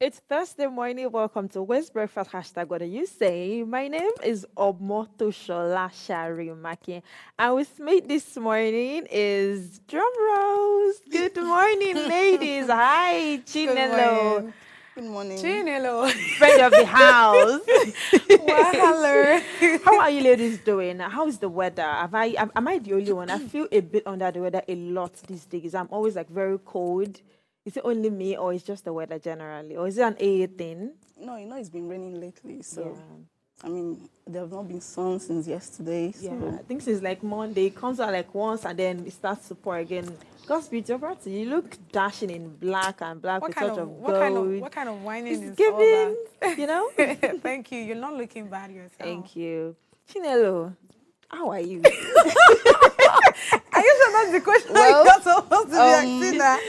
It's Thursday morning. Welcome to West Breakfast. Hashtag what are you saying? My name is Omotoshola Sharimaki. And with me this morning is drum rolls. Good morning, ladies. Hi, Good Chinelo, morning. Good morning. Chinelo. friend of the house. Well, hello. How are you ladies doing? How is the weather? Am I the only one? I feel a bit under the weather a lot these days. I'm always like very cold. Is it only me or is just the weather generally? Or is it an AA thing? No, it's been raining lately, so Yeah. there have not been sun since yesterday, Yeah, so I think since like Monday, it comes out like once and then it starts to pour again. God's beauty over to you. You look dashing in black and black What with kind touch of of what kind of gold. what kind of whining It's is all giving, that? you know? Thank you. You're not looking bad yourself. Thank you. Chinelo, how are you? Are you sure that's the question well, you're supposed to be asking um, that?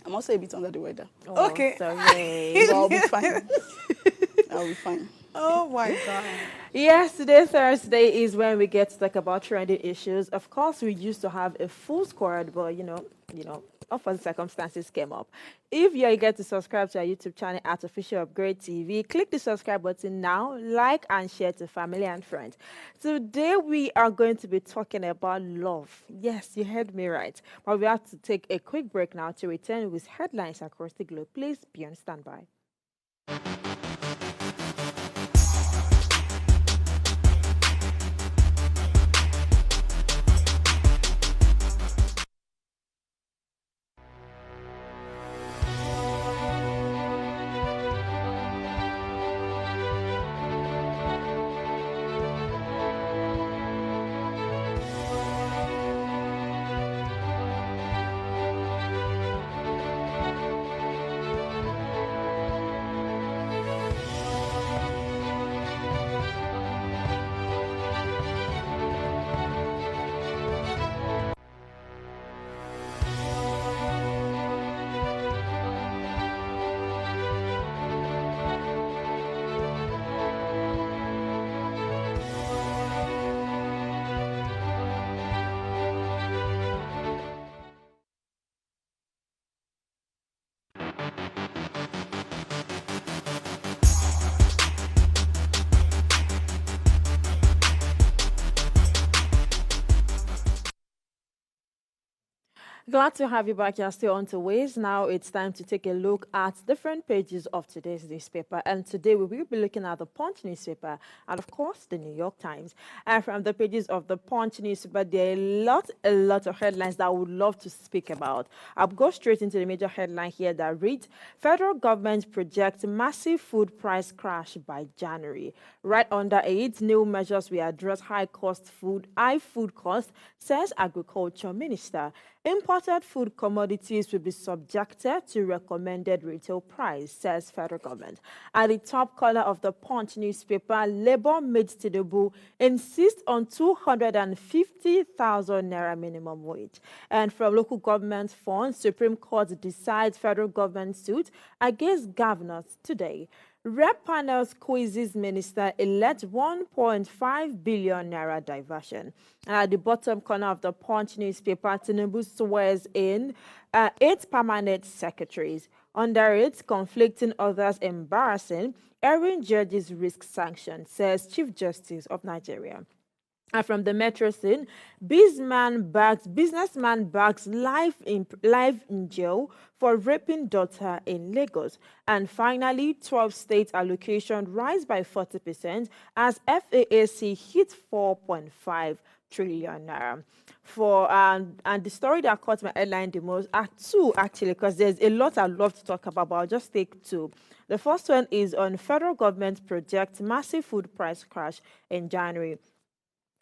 I'm also a bit under the weather, Oh, Okay. sorry. but I'll be fine. I'll be fine. Oh my God. Yes, today Thursday is when we get to talk about trending issues. Of course, we used to have a full squad, but opposite circumstances came up. If you're eager to subscribe to our YouTube channel at Official Upgrade TV, click the subscribe button now, like and share to family and friends. Today we are going to be talking about love. Yes, you heard me right. But we have to take a quick break now to return with headlines across the globe. Please be on standby. Glad to have you back. You're still on to Ways. Now it's time to take a look at different pages of today's newspaper. And today we will be looking at the Punch newspaper and, of course, the New York Times. And from the pages of the Punch newspaper, there are a lot of headlines that I would love to speak about. I'll go straight into the major headline here that reads, Federal government projects massive food price crash by January. Right under it, new measures will address high food costs, says Agriculture Minister. Imported food commodities will be subjected to recommended retail price, says federal government. At the top corner of the Punch newspaper, Labour mates Tinubu insist on 250,000 naira minimum wage. And from local government funds, Supreme Court decides federal government suit against governors today. Rep panel squeezes minister-elect 1.5 billion naira diversion. And at the bottom corner of the Punch newspaper, Tinubu swears in 8 permanent secretaries. Under it, conflicting others embarrassing, Erin judges risk sanction, says Chief Justice of Nigeria. And from the metro scene, businessman bags life in jail for raping daughter in Lagos. And finally, 12 state allocation rise by 40% as FAAC hit 4.5 trillion naira. For and the story that caught my headline the most are two actually, because there's a lot I'd love to talk about, but I'll just take two. The first one is on federal government project massive food price crash in January.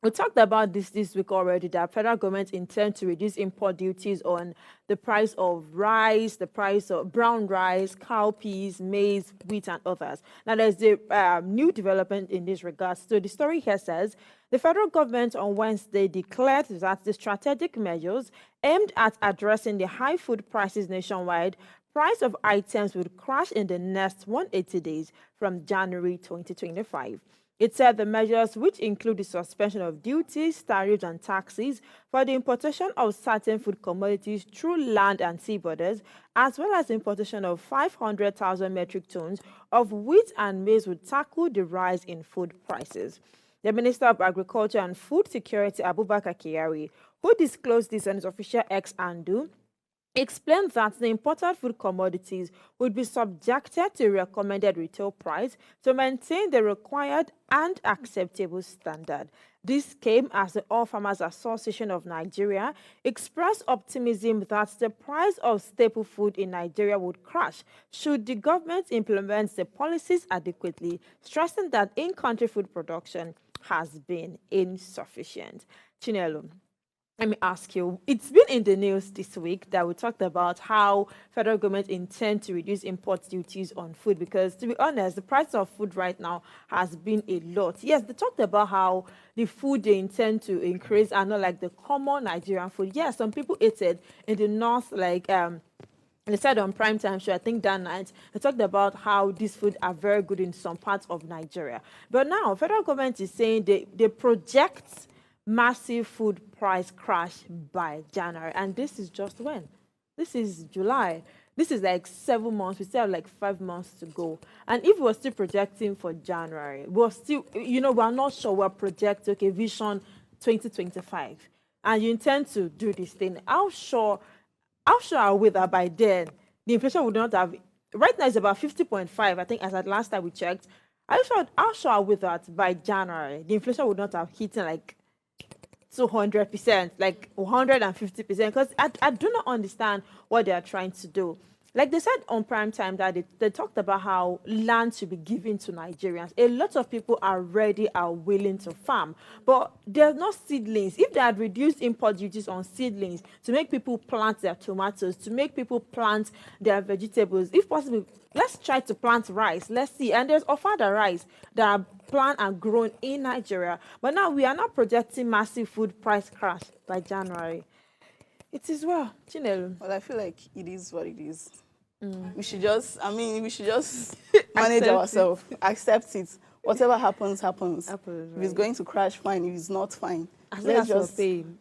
We talked about this week already that federal government intend to reduce import duties on the price of rice, the price of brown rice, cowpeas, maize, wheat, and others. Now, there's a new development in this regard. So the story here says the federal government on Wednesday declared that the strategic measures aimed at addressing the high food prices nationwide price of items would crash in the next 180 days from January 2025. It said the measures, which include the suspension of duties, tariffs, and taxes for the importation of certain food commodities through land and sea borders, as well as the importation of 500,000 metric tons of wheat and maize, would tackle the rise in food prices. The Minister of Agriculture and Food Security, Abubakar Kyari, who disclosed this on his official X handle, explained that the imported food commodities would be subjected to a recommended retail price to maintain the required and acceptable standard. This came as the All Farmers Association of Nigeria expressed optimism that the price of staple food in Nigeria would crash should the government implement the policies adequately, stressing that in-country food production has been insufficient. Chinelo, let me ask you, it's been in the news this week that we talked about how federal government intend to reduce import duties on food because, to be honest, the price of food right now has been a lot. Yes, they talked about how the food they intend to increase are not like the common Nigerian food. Yes, some people ate it in the north, like they said on prime time show, I think that night, they talked about how these food are very good in some parts of Nigeria. But now, federal government is saying they project massive food price crash by January. And this is just when? This is July. This is like 7 months. We still have like 5 months to go. And if we're still projecting for January, we're still, we're not sure we're projecting, okay, Vision 2025. And you intend to do this thing. How sure are we that by then the inflation would not have, right now it's about 50.5, I think, as at last time we checked. How sure are we that by January the inflation would not have hit like 200%, like 150%, because I do not understand what they are trying to do. Like they said on prime time that they talked about how land should be given to Nigerians. A lot of people are ready, are willing to farm, but there's no seedlings. If they had reduced import duties on seedlings to make people plant their tomatoes, to make people plant their vegetables, if possible, let's try to plant rice. Let's see. And there's ofada rice that are planted and grown in Nigeria. But now we are not projecting massive food price crash by January. It is well, Chinelo. Well, I feel like it is what it is. We should just manage Accept ourselves, accept it. Whatever happens, happens. If right. it's going to crash, fine. If it's not, fine. As long as we're paying.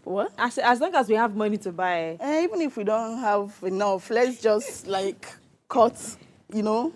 What? As long as we have money to buy. Even if we don't have enough, let's just cut,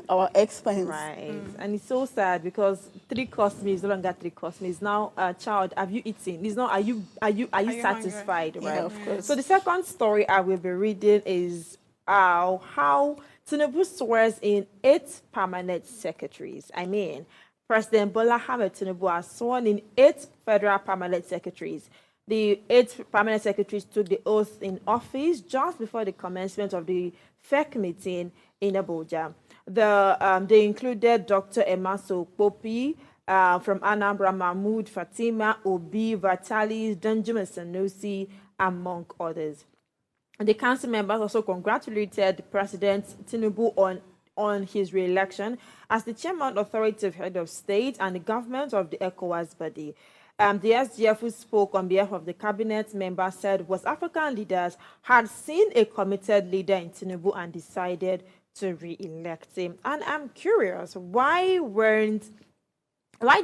our expense. Right. And it's so sad because 3 course meals no longer 3 course meals. Now, child, have you eaten? It's not, are you satisfied? Hungry? Right. Yeah, of course. So the second story I will be reading is how Tinubu swears in 8 permanent secretaries. I mean, President Bola Ahmed Tinubu has sworn in 8 federal permanent secretaries. The 8 permanent secretaries took the oath in office just before the commencement of the FEC meeting in Abuja. They included Dr. Emaso Popi from Anambra, Mahmood, Fatima, Obi, Vitalis, Danjuma Sanusi, among others. The council members also congratulated President Tinubu on his re-election as the chairman, authoritative head of state, and the government of the ECOWAS body. The SGF, who spoke on behalf of the cabinet member, said West African leaders had seen a committed leader in Tinubu and decided to re-elect him. And I'm curious, why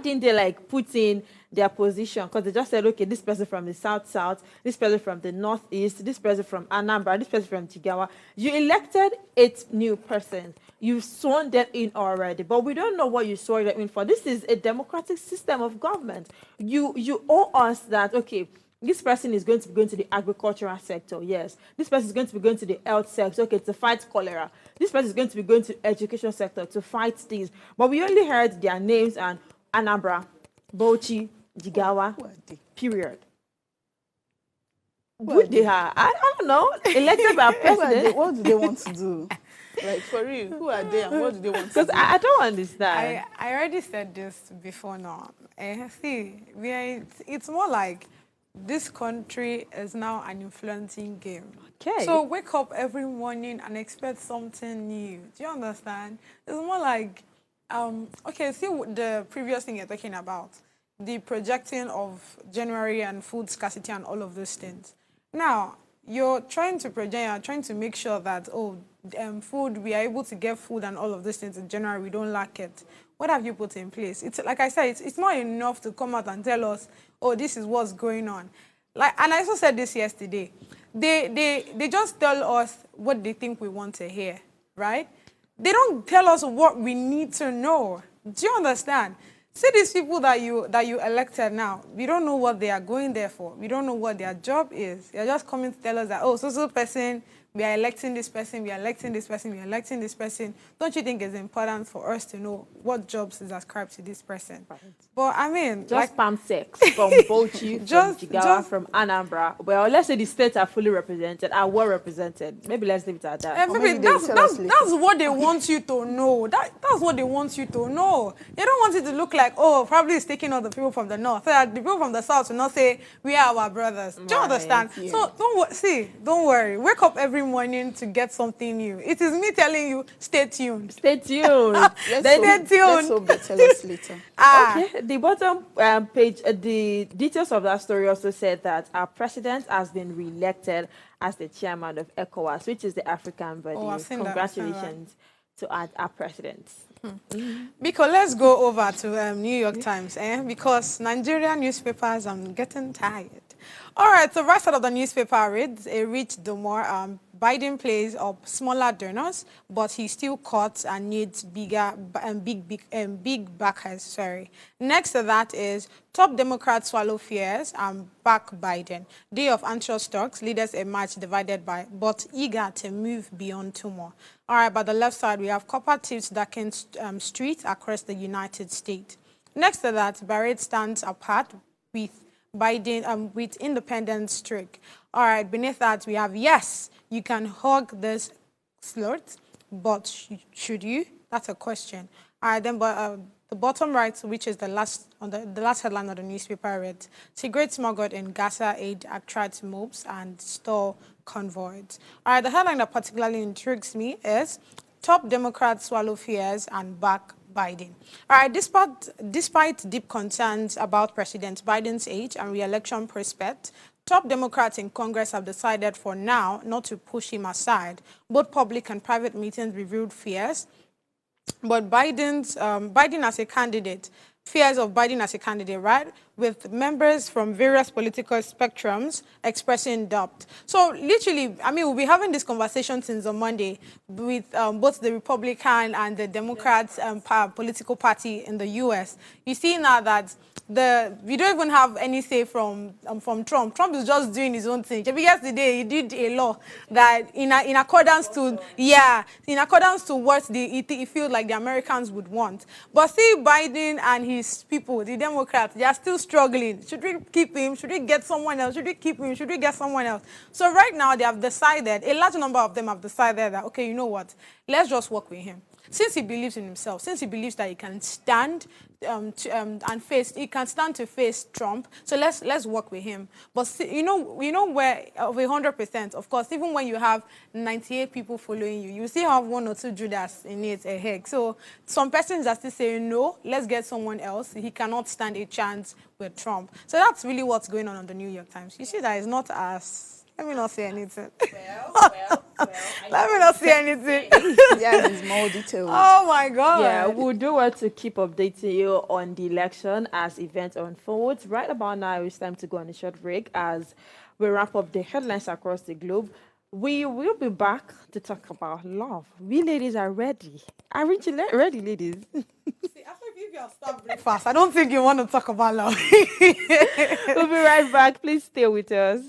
didn't they put in their position? Because they just said, okay, this person from the south, this person from the northeast, this person from Anambra, this person from Jigawa. You elected 8 new persons. You've sworn them in already, but we don't know what you swore them in for. This is a democratic system of government. You owe us that, okay, this person is going to be going to the agricultural sector, yes. This person is going to be going to the health sector, okay, to fight cholera. This person is going to be going to the education sector to fight these. But we only heard their names and Anambra, Bauchi, Jigawa, period. Who they are? I don't know. Elected by president. What do they want to do? For real, who are they and what do they want to do? Because I don't understand. I already said this before now. See, it's more like this country is now an influencing game. Okay. So wake up every morning and expect something new. Do you understand? It's more like, okay, see the previous thing you're talking about, the projecting of January and food scarcity and all of those things. Now, you're trying to project, you're trying to make sure that, food, we are able to get food and all of these things in January, we don't lack it. What have you put in place? It's like I said, it's not enough to come out and tell us, oh, this is what's going on. Like, and I also said this yesterday. They just tell us what they think we want to hear, right? They don't tell us what we need to know. Do you understand? See these people that you elected now, we don't know what they are going there for. We don't know what their job is. They're just coming to tell us that, oh, so person, we are electing this person, we are electing this person, we are electing this person. Don't you think it's important for us to know what jobs is ascribed to this person? Right. But I mean, just like, spam sex from Bauchi, from Jigawa, from Anambra. Well, let's say the states are fully represented, are well represented. Maybe let's leave it at that. Maybe that's what they want you to know. That's what they want you to know. They don't want it to look like, oh, probably it's taking all the people from the north. So that the people from the south will not say, we are our brothers. Do you understand? Yeah. So don't worry. Wake up every morning to get something new. It is me telling you, stay tuned. Stay tuned. Stay tuned. Let's hope they tell us later. Okay. The bottom page, the details of that story also said that our president has been re-elected as the chairman of ECOWAS, which is the African body. Oh, congratulations to our president. Because let's go over to New York Times, because Nigerian newspapers, I'm getting tired. All right, so right side of the newspaper reads, a rich Dumor, Biden plays up smaller donors, but he still cuts and needs big backers. Sorry. Next to that is top Democrats swallow fears and back Biden. Day of anxious talks, leaders emerge divided but eager to move beyond tomorrow. All right, by the left side, we have copper tips darken streets across the United States. Next to that, Barrett stands apart with Biden with independent streak. All right, beneath that we have, yes, you can hug this slot, but should you? That's a question. All right, then the bottom right, which is the last headline of the newspaper, read, cigarette smuggled in Gaza aid attracts mobs and store convoys. All right, the headline that particularly intrigues me is top Democrats swallow fears and back Biden. All right, despite deep concerns about President Biden's age and re-election prospect, top Democrats in Congress have decided for now not to push him aside. Both public and private meetings revealed fears, but Biden as a candidate, fears of Biden as a candidate, right? With members from various political spectrums expressing doubt. So literally, I mean, we'll be having this conversation since on Monday with both the Republican and the Democrats political party in the U.S. You see now that we don't even have any say from Trump. Trump is just doing his own thing. Yesterday, he did a law that in accordance to what he feels like the Americans would want. But see, Biden and his people, the Democrats, they are still struggling. Should we keep him? Should we get someone else? Should we keep him? Should we get someone else? So right now, they have decided, a large number of them have decided that, okay, you know what? Let's just work with him. Since he believes in himself, since he believes that he can stand he can stand to face Trump, so let's work with him. But see, you know where of 100%, of course, even when you have 98 people following you, you still have one or two Judas in it a heck. So some persons are still saying no, let's get someone else. He cannot stand a chance with Trump. So that's really what's going on the New York Times. You see that it's not as. Let me not say anything. Well. Let me not say anything. Yeah, it's more detailed. Oh, my God. Yeah, we'll do well to keep updating you on the election as events unfold. Right about now, it's time to go on a short break as we wrap up the headlines across the globe. We will be back to talk about love. We ladies are ready. Aren't you ready, ladies? See, after you have stopped very fast, I don't think you want to talk about love. We'll be right back. Please stay with us.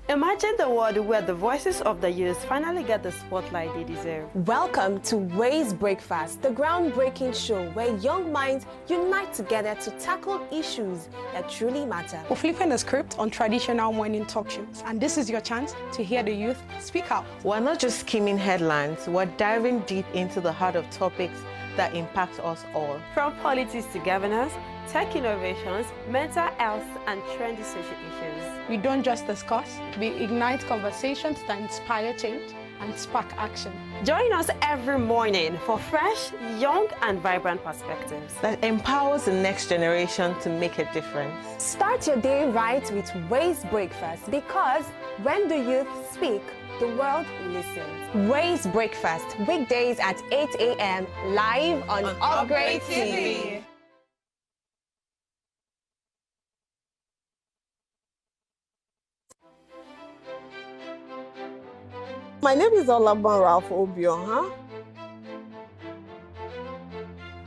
Imagine the world where the voices of the youth finally get the spotlight they deserve. Welcome to Ways Breakfast, the groundbreaking show where young minds unite together to tackle issues that truly matter. We're flipping the script on traditional morning talk shows, and this is your chance to hear the youth speak out. We're not just skimming headlines, we're diving deep into the heart of topics that impact us all. From politics to governance, tech innovations, mental health, and trendy social issues. We don't just discuss, we ignite conversations that inspire change and spark action. Join us every morning for fresh, young, and vibrant perspectives that empowers the next generation to make a difference. Start your day right with Ways Breakfast, because when the youth speak, the world listens. Ways Breakfast, weekdays at 8 a.m. live on Upgrade TV. My name is Olaban Ralph Obioha.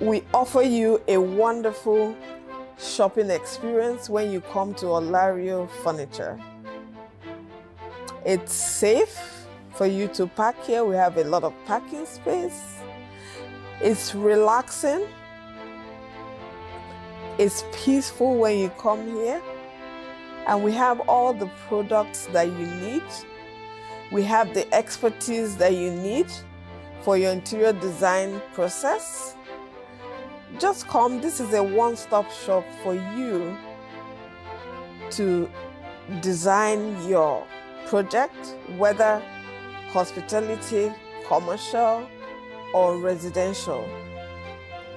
We offer you a wonderful shopping experience when you come to Olario Furniture. It's safe for you to park here. We have a lot of parking space. It's relaxing. It's peaceful when you come here. And we have all the products that you need. We have the expertise that you need for your interior design process. Just come. This is a one-stop shop for you to design your project, whether hospitality, commercial, or residential.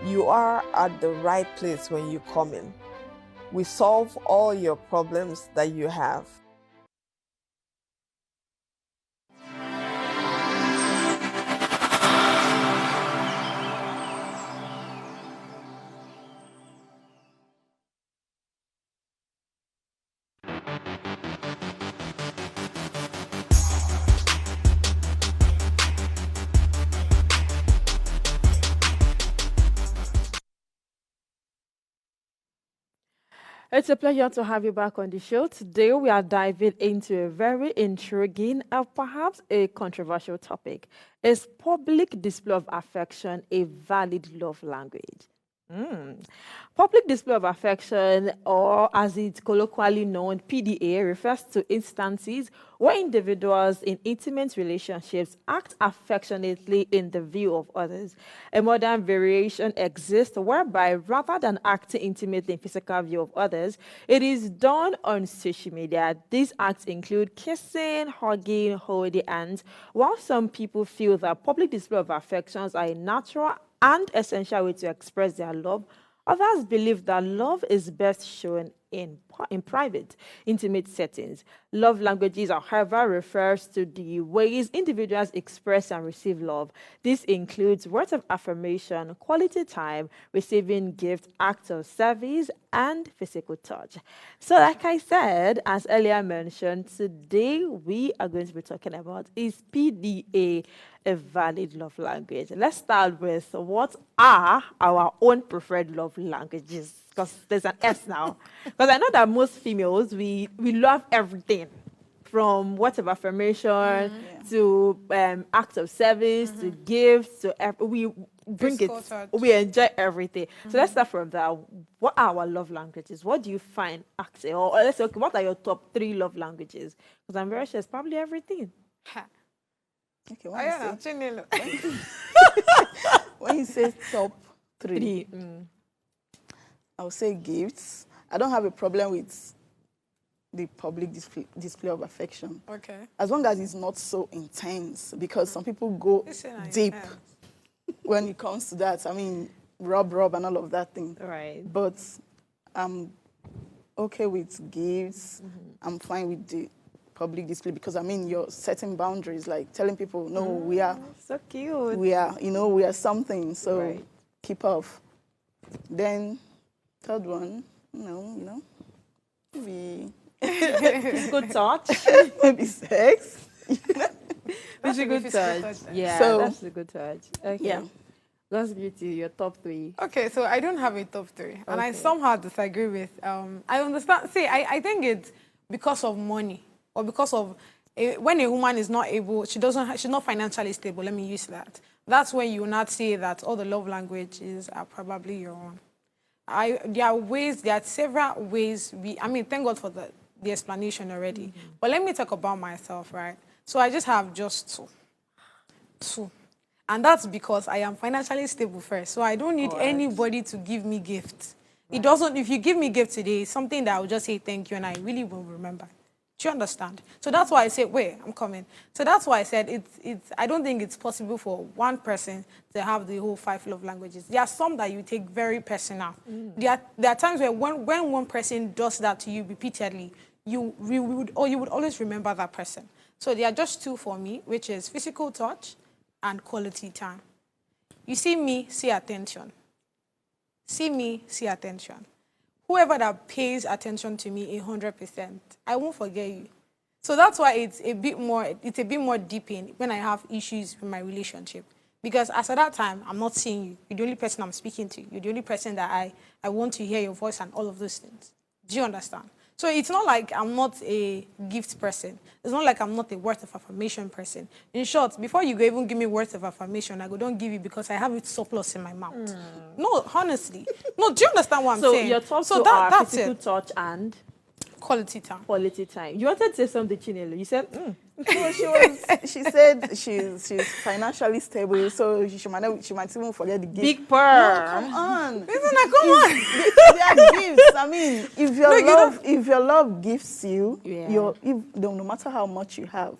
You are at the right place when you come in. We solve all your problems that you have. It's a pleasure to have you back on the show. Today, we are diving into a very intriguing and perhaps a controversial topic. Is public display of affection a valid love language? Public display of affection, or as it's colloquially known, PDA, refers to instances where individuals in intimate relationships act affectionately in the view of others. A modern variation exists whereby, rather than acting intimately in physical view of others, it is done on social media. These acts include kissing, hugging, holding hands. While some people feel that public display of affections are a natural and essential way to express their love, others believe that love is best shown in private, intimate settings. Love languages, however, refers to the ways individuals express and receive love. This includes words of affirmation, quality time, receiving gifts, acts of service, and physical touch. So, like I said, as earlier mentioned, today we are going to be talking about, is PDA a valid love language? Let's start with, what are our own preferred love languages? Because there's an S now. Because I know that most females, we love everything, from words of affirmation to acts of service to gifts to we bring Physical it. touch. We enjoy everything. So let's start from that. What are our love languages? What do you find acting? Or let's say, okay, what are your top 3 love languages? Because I'm very sure it's probably everything. Ha. Okay, Ayana, Chinelo. when you say top 3, 3. I would say gifts. I don't have a problem with the public display of affection. Okay. As long as it's not so intense, because some people go Listen, I deep understand. when it comes to that. I mean, rub and all of that thing. Right. But I'm okay with gifts. I'm fine with the public display, because I mean, you're setting boundaries, like telling people, no, we are So cute. we are something, so Right. keep off. Then third one, maybe Physical touch. maybe sex. That's a good physical touch. touch. Yeah, So- that's a good touch. Okay. Yeah. Let's get to your top 3. Okay, so I don't have a top 3, and I Okay. somehow disagree with. I understand. See, I think it's because of money. or because of when a woman is not able, she's not financially stable. Let me use that. That's when you will not say that all the love languages are probably your own. There are several ways thank God for the explanation already. But let me talk about myself, right? So I just have just two. And that's because I am financially stable first. So I don't need anybody to give me gifts. It doesn't, if you give me gift today, it's something that I will just say thank you and I really will remember. Do you understand? So that's why I said, wait, I'm coming. So that's why I said I don't think it's possible for one person to have the whole 5 love languages. There are some that you take very personal. There are times where when one person does that to you repeatedly, you would always remember that person. So there are just 2 for me, which is physical touch and quality time. You see me, see attention. See me, see attention. Whoever that pays attention to me 100%, I won't forget you. So that's why it's a bit more deep in when I have issues with my relationship. Because as at that time, I'm not seeing you. You're the only person I'm speaking to. You're the only person that I want to hear your voice and all of those things. Do you understand? So it's not like I'm not a gift person. It's not like I'm not a words of affirmation person. In short, before you go even give me words of affirmation, I go, don't give it because I have it surplus in my mouth. No, honestly. No, do you understand what I'm saying? So your top so two are that's physical it. touch and Quality time. quality time. You wanted to say something, Chinelo. You said, No, she said she's financially stable, so she might even forget the gift. big pearl. No, come on. Isn't that, come on? They are gifts. I mean, if your love gifts you, no matter how much you have,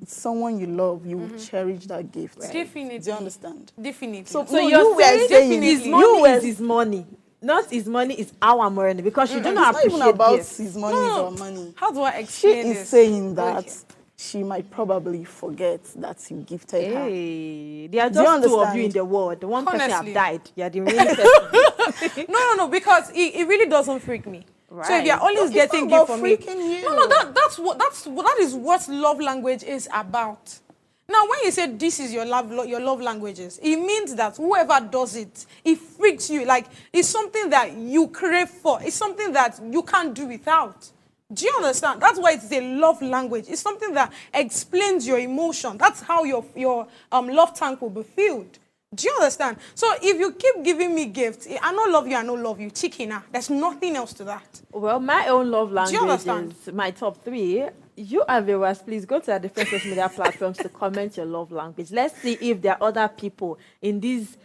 it's someone you love, you will cherish that gift. Definitely. Do you understand? Definitely. So So no, you're you were saying saying his you money were- is his money. Not his money is our money because you don't It's not appreciate even about gifts. his money or money. How do I She explain is this? saying that Okay. she might probably forget that you gifted her. Hey, there are Do you just 2 of you understand? in the world. The one person Honestly. have died. You're the real person. No, because it really doesn't freak me. So if Right. you're always It's getting not gift about from me, freaking you. no, that is what love language is about. Now, when you say this is your love languages, it means that whoever does it, it freaks you. Like, it's something that you crave for. It's something that you can't do without. Do you understand? That's why it's a love language. It's something that explains your emotion. That's how your love tank will be filled. Do you understand? So if you keep giving me gifts, I don't love you, I don't love you. Chicken, there's nothing else to that. Well, my own love you language understand? is my top 3. You and viewers, please go to our different social media platforms to comment your love language. Let's see if there are other people in these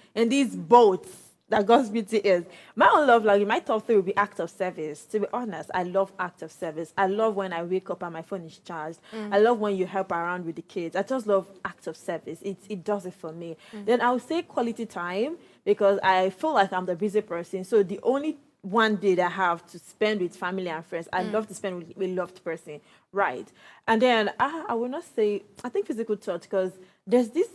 boats that God's beauty is. My own love language, my top 3 will be act of service. To be honest, I love act of service. I love when I wake up and my phone is charged. I love when you help around with the kids. I just love act of service. It does it for me. Then I would say quality time because I feel like I'm the busy person. So the only one day that I have to spend with family and friends, I love to spend with a loved person, right? And then I will not say, I think physical touch because there's this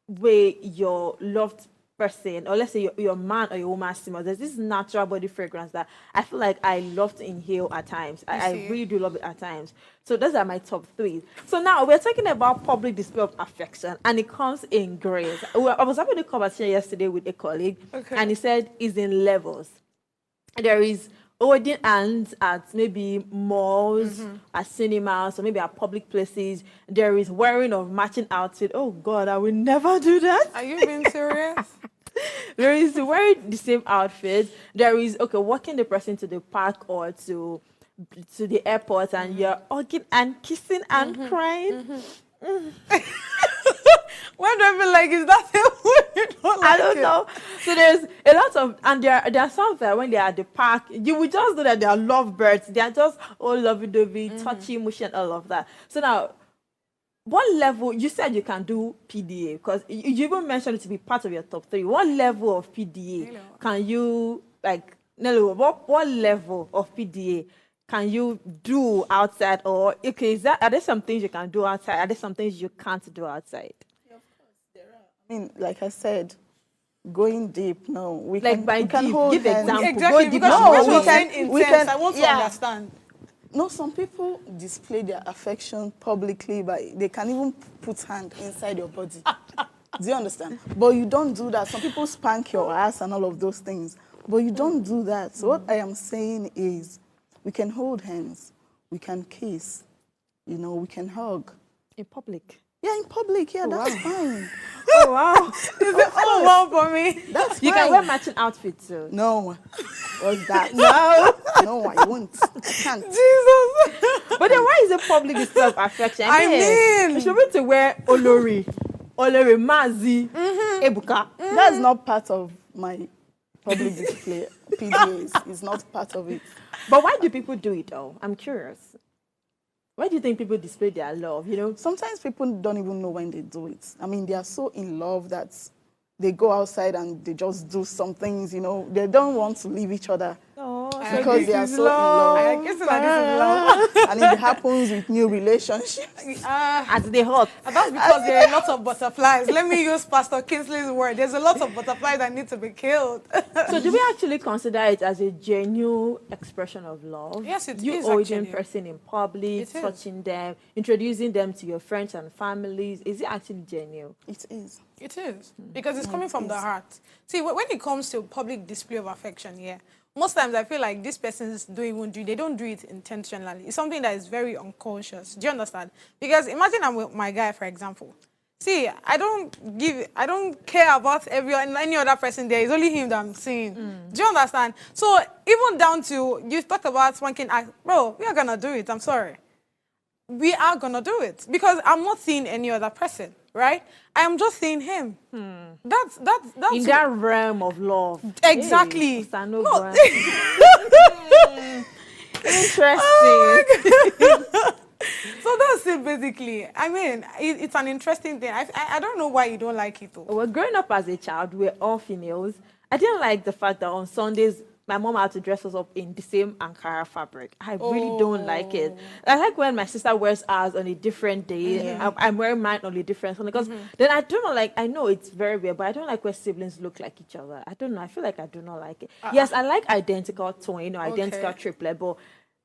way your loved person, or let's say your man or your woman smells, there's this natural body fragrance that I feel like I love to inhale at times. I really do love it at times. So those are my top 3. So now we're talking about public display of affection, and it comes in grades. I was having a conversation yesterday with a colleague, and he said it's in levels. There is holding hands at maybe malls, at cinemas, or maybe at public places. There is wearing of matching outfit. Oh God, I will never do that. Are you being serious? There is wearing the same outfit. There is walking the person to the park or to the airport, and you're hugging and kissing and crying. Why do I feel like is that you don't like I don't know. So there's a lot of, and there are some that when they are at the park, you will just know that they are lovebirds. They are just all lovey-dovey, touchy, mushy, and all of that. So now, what level, you said you can do PDA, because you even mentioned it to be part of your top 3. What level of PDA can you, Nello, what level of PDA can you do outside? Or, are there some things you can do outside? Are there some things you can't do outside? I mean, like I said, going deep. No, we Like can. by We can deep, hold give hands. example. Exactly, Go deep. because No, what we you're can- saying we intense, can- I want to yeah. understand. No, some people display their affection publicly by they can even put hand inside your body. Do you understand? But you don't do that. Some people spank your ass and all of those things. But you don't do that. So what I am saying is, we can hold hands, we can kiss, you know, we can hug. In public. Yeah, in public. Yeah, that's fine. Oh, wow. Oh, wow for me. That's You fine. can wear matching outfits too. No. What's that? No, I won't. I can't. Jesus. But then why is it public display of affection? I mean- you should be to wear Olori, Mazi, Ebuka. That's not part of my public display. PDAs is not part of it. But why do people do it though? I'm curious. Why do you think people display their love, you know? Sometimes people don't even know when they do it. I mean, they are so in love that they go outside and they just do some things, you know. They don't want to leave each other Oh, because they are so in love. I guess that this is love. And it happens with new relationships. as they hot. And that's because there are lots of butterflies. Let me use Pastor Kingsley's word. There's a lot of butterflies that need to be killed. So do we actually consider it as a genuine expression of love? Yes, it you is holding actually. person in public, It is. touching them, introducing them to your friends and families. Is it actually genuine? It is. It is. Because it's coming from the heart. See, when it comes to public display of affection, yeah, most times I feel like these persons they don't do it intentionally. It's something that is very unconscious. Do you understand? Because imagine I'm with my guy, for example. See, I don't care about any other person there. It's only him that I'm seeing. Do you understand? So even down to, you talked about swanking, bro, we are going to do it. I'm sorry. We are going to do it. Because I'm not seeing any other person, right? I am just seeing him. That's In that realm of love. Exactly. Hey, no. No. Interesting. So that's it, basically. I mean, it's an interesting thing. I don't know why you don't like it, though. Well, growing up as a child, we're all females. I didn't like the fact that on Sundays, my mom had to dress us up in the same Ankara fabric. I really don't like it. I like when my sister wears ours on a different day. I'm wearing mine on a different Sunday. Because then I don't know, like, I know it's very weird, but I don't like when siblings look like each other. I don't know. I feel like I do not like it. Yes, I like identical twin or identical triplet, but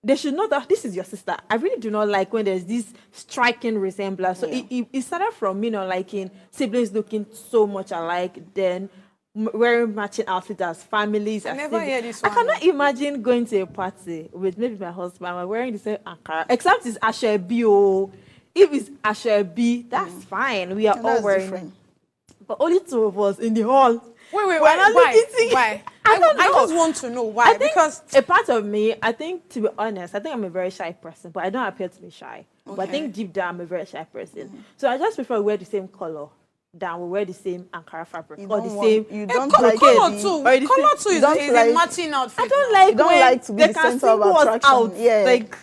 they should know that this is your sister. I really do not like when there's this striking resemblance. So it started from me not liking siblings looking so much alike, then wearing matching outfits as families. I never hear this one. I cannot imagine going to a party with maybe my husband. We're wearing the same Ankara, except it's Ashebi. Oh, if it's Ashebi, that's fine. We are And all that's wearing. different. But only two of us in the hall. Wait, We're not why? looking- Why? I don't know. I just want to know why. I think Because a part of me, I think, to be honest, I think I'm a very shy person, but I don't appear to be shy. But I think deep down, I'm a very shy person. So I just prefer to wear the same color than we wear the same Ankara fabric You or don't the want- same. you don't color like too. the- Or the Color same- too is don't a like- matching outfit. I don't now. like You don't when like to be they the can center of single us attraction. out. Yeah. Like,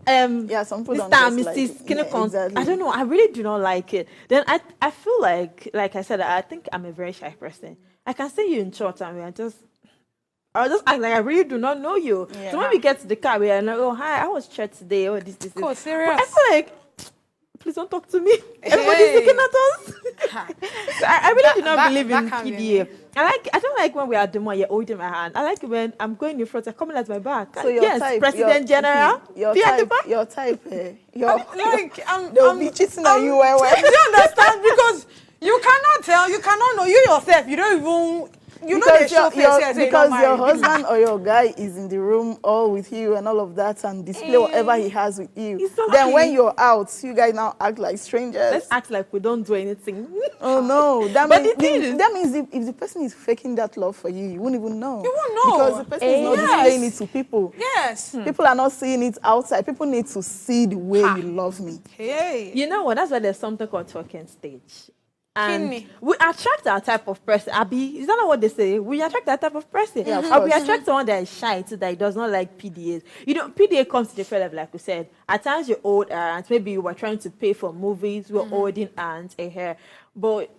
Yeah, some people Mr. don't and just like Mrs. it. Kinecon. Yeah, exactly. I don't know. I really do not like it. Then I feel like I said, I think I'm a very shy person. I can see you in church and I'll just act like I really do not know you. Yeah. So when we get to the car, we are like, oh, hi, I was church today. Oh, this. Oh, serious? But I feel like, please don't talk to me. Everybody's looking at us. So I really do not believe in that can be PDA. I don't like when we are the one you're holding my hand. I like it when I'm going in front, you're coming at my back. So your yes, type, President General. your be at the type, back. your type, Like, they'll be cheating on you. Do you understand? Because you cannot tell, you cannot know. You yourself, you don't even, you know they show face here, say you because don't your marry. husband or your guy is in the room all with you and all of that and display whatever he has with you. Exactly. Then when you're out, you guys now act like strangers. Let's act like we don't do anything. Oh no, that But means, the thing is- that means if the person is faking that love for you, you won't even know. You won't know. Because the person is not Yes. displaying it to people. Yes. People are not seeing it outside. People need to see the way you love me. Hey. You know what? That's why there's something called talking stage. And Kidney. we attract our type of person. Abby, is that not what they say? We attract that type of person. Yeah, of Or we course. attract someone that is shy too, that does not like PDAs. You know, PDA comes to the fella, like we said. At times you hold aunts. Maybe you were trying to pay for movies. We're holding aunts, a hair. But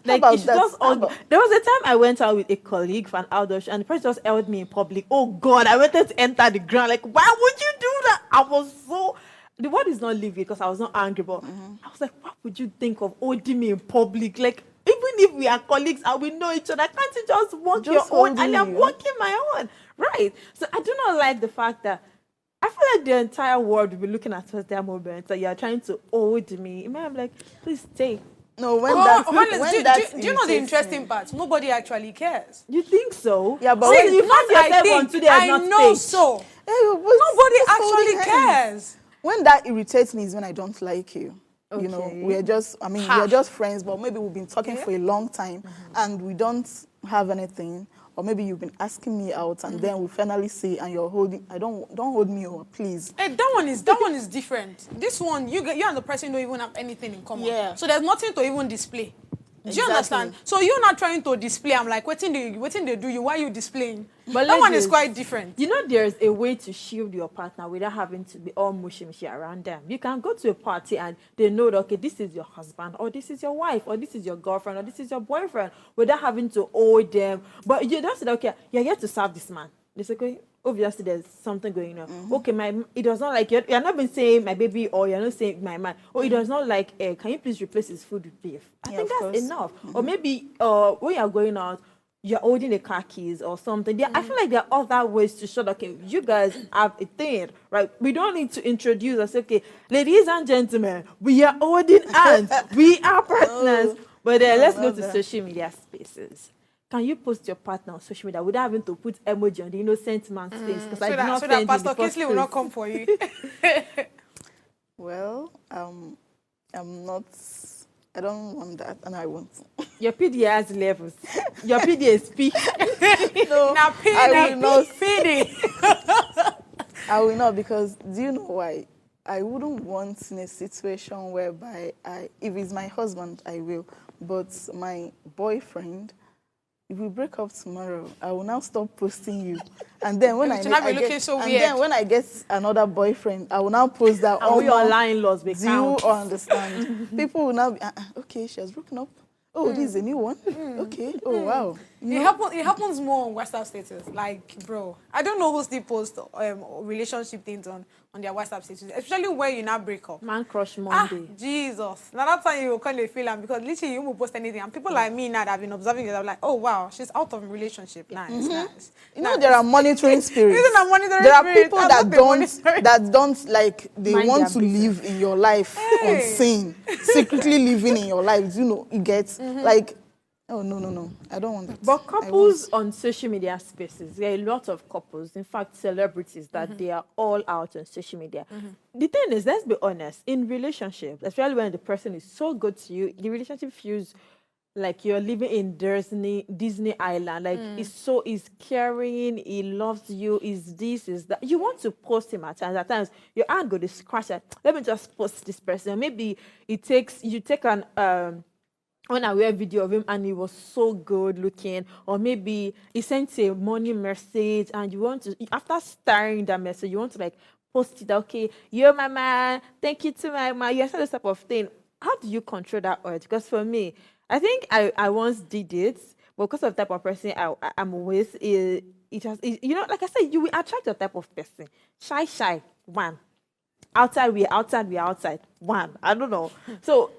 like, about it's that? just How argue. about- There was a time I went out with a colleague for an outdoor show, and the person just held me in public. Oh God, I wanted to enter the ground. Like, why would you do that? I was so. The word is not living because I was not angry, but I was like, what would you think of holding me in public? Like, even if we are colleagues and we know each other, can't you just walk Just your own? holding And I'm you. walking my own. Right. So I do not like the fact that I feel like the entire world will be looking at us that moment that you're trying to hold me. I'm like, please stay. No, when Oh, that, honest, when do that you know the irritates interesting me. part? Nobody actually cares. You think so? Yeah, but so when- you Not find yourself I on think. today and I not know stage. so. Hey, what's- Nobody what's holding actually hands? cares. when that irritates me is when I don't like you. You know, Okay. we're just, I mean, we're just friends, but maybe we've been talking for a long time and we don't have anything. Or maybe you've been asking me out and then we finally see and you're holding, don't hold me over, please. Hey, that one is different. This one, you and the person don't even have anything in common. Yeah. So there's nothing to even display. Do you Exactly. understand? So you're not trying to display. I'm like, waiting they do you. Why you displaying? But That one ladies, is quite different. You know, there's a way to shield your partner without having to be all mushy around them. You can go to a party and they know that, okay, this is your husband, or this is your wife, or this is your girlfriend, or this is your boyfriend, without having to owe them. But you just say, okay, you're here to serve this man. They say, okay, obviously there's something going on. Okay, it does not like, you're not been saying my baby, or you're not saying my man. Or it does not like, can you please replace his food with beef? I think of that's course. enough. Or maybe when you're going out, you're holding the car keys or something. I feel like there are other ways to show that, okay, you guys have a thing, right? We don't need to introduce us, okay, ladies and gentlemen, we are holding hands, we are partners. But let's go to social media spaces. Can you post your partner on social media without having to put emoji on the innocent man's face? Because I did not So send that you Pastor the first Kisley will not place. come for you. Well, I'm not, I don't want that and I won't. Your PDA has levels. Your PDA speak. No, Now, I will not. PD. I will not, because do you know why? I wouldn't want in a situation whereby if it's my husband, I will. But my boyfriend, if we break up tomorrow, I will now stop posting you. And then when You should not be looking so and weird. then when I get another boyfriend, I will now post that. And we more. online laws Do become. you understand? People will now be, okay, she has broken up. Oh, this is a new one. Okay. Oh, wow. It happens more on WhatsApp status. Like, bro, I don't know who still post relationship things on their WhatsApp status, especially when you now break up. Man crush Monday. Jesus. Now that time you will kind of feel am, because literally you will post anything. And people like me now that have been observing it, I'm like, oh wow, she's out of relationship. Nice, nice. You know, there are monitoring spirits. Isn't that monitoring There are spirits? people I'm that not the don't, monitoring. like, they Mind want their to live in your life Hey. unseen, secretly living in your life. You know, you get, like, oh, no. I don't want that. But I couples won't. on social media spaces, there are a lot of couples, in fact, celebrities, that they are all out on social media. The thing is, let's be honest, in relationships, especially when the person is so good to you, the relationship feels like you're living in Disney Island. Like, he's caring, he loves you, is this, is that. You want to post him at times. At times, your hand go to scratch it. Let me just post this person. Maybe you take an unaware video of him and he was so good looking, or maybe he sent a money message and you want to, after starring that message, you want to like post it, okay, you're my man, thank you to my man, you said this type of thing. How do you control that urge? Because for me, I think I once did it, but because of the type of person I'm with, you know, like I said, you will attract your type of person. Shy, one. Outside, we outside, one. I don't know. So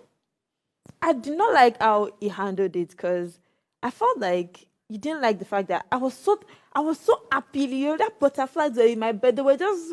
I did not like how he handled it, because I felt like he didn't like the fact that I was so happy. You know, that butterflies were in my bed. They were just.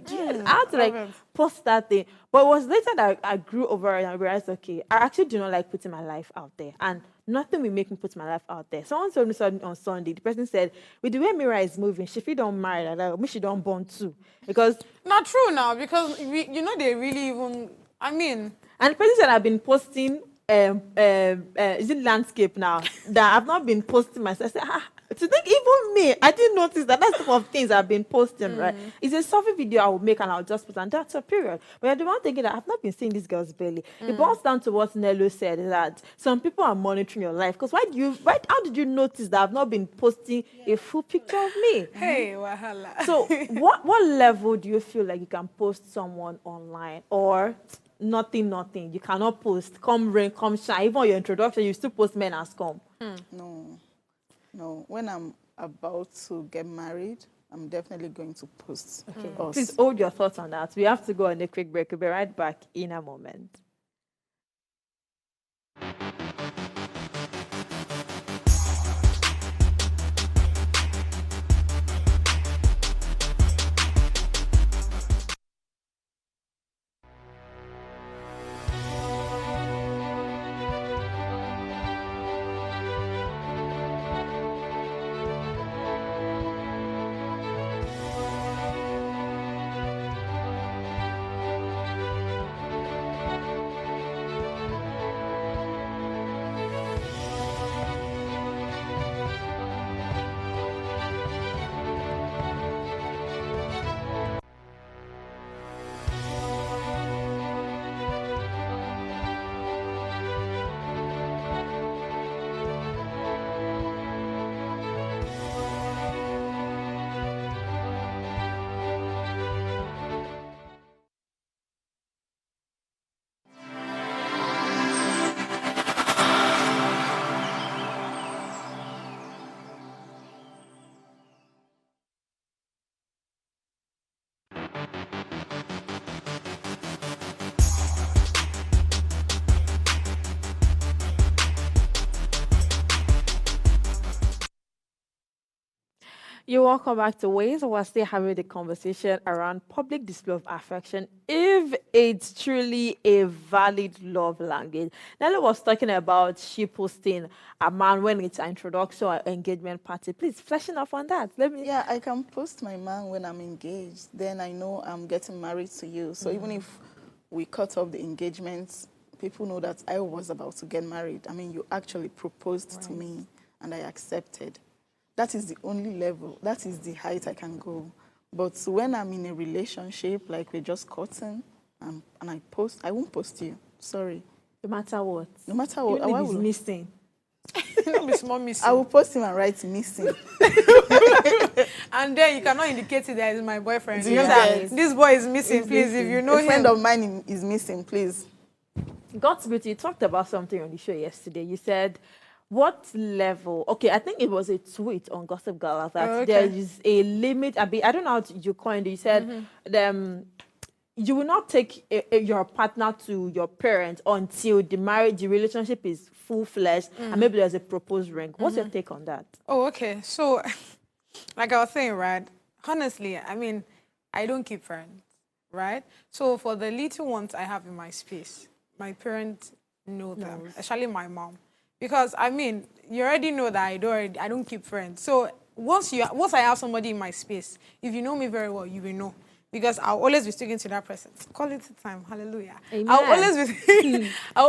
I had to like post that thing. But it was later that I grew over it and I realized, okay, I actually do not like putting my life out there, and nothing will make me put my life out there. Someone told me something on Sunday. The person said, with the way Mira is moving, she feel don't marry like that, me she don't born too, because Not true now, because you know they really even. I mean. And the person said I've been posting is it landscape now that I've not been posting myself. I said, to think even me, I didn't notice that. That's the type of things I've been posting, right? It's a selfie video I will make and I'll just put, and that's a period. But you're the one thinking that I've not been seeing this girl's belly. It boils down to what Nello said, that some people are monitoring your life. Because how did you notice that I've not been posting a full picture of me? Hey, wahala. So what level do you feel like you can post someone online, or nothing, you cannot post, come rain, come shine, even on your introduction, you still post men as come? No. When I'm about to get married, I'm definitely going to post us. Please hold your thoughts on that. We have to go on a quick break. We'll be right back in a moment. You're welcome back to Ways. We're still having the conversation around public display of affection, if it's truly a valid love language. Nelly was talking about she posting a man when it's an introduction or engagement party. Please, fleshing up on that. Let me. Yeah, I can post my man when I'm engaged. Then I know I'm getting married to you. So even if we cut off the engagement, people know that I was about to get married. I mean, you actually proposed to me and I accepted. That is the only level, that is the height I can go. But when I'm in a relationship, like we're just courting, and I post, I won't post you. Sorry. No matter what. No matter what. Even if he's missing. Not be small missing. I will post him and write missing. And then you cannot indicate it that it's my boyfriend. Do you Yes. get- This boy is missing, please. If you know A friend him. of mine is missing, please. God's beauty, you talked about something on the show yesterday. You said, what level? Okay, I think it was a tweet on Gossip Girl that there is a limit. I don't know how you coined it. You said, you will not take your partner to your parents until the relationship is full-fledged and maybe there's a proposed ring. What's your take on that? Oh, okay. So, like I was saying, right? Honestly, I mean, I don't keep friends, right? So for the little ones I have in my space, my parents know them, especially my mom. Because, I mean, you already know that I don't keep friends. So once I have somebody in my space, if you know me very well, you will know. Because I'll always be speaking to that person. Quality time, hallelujah. Amen. I'll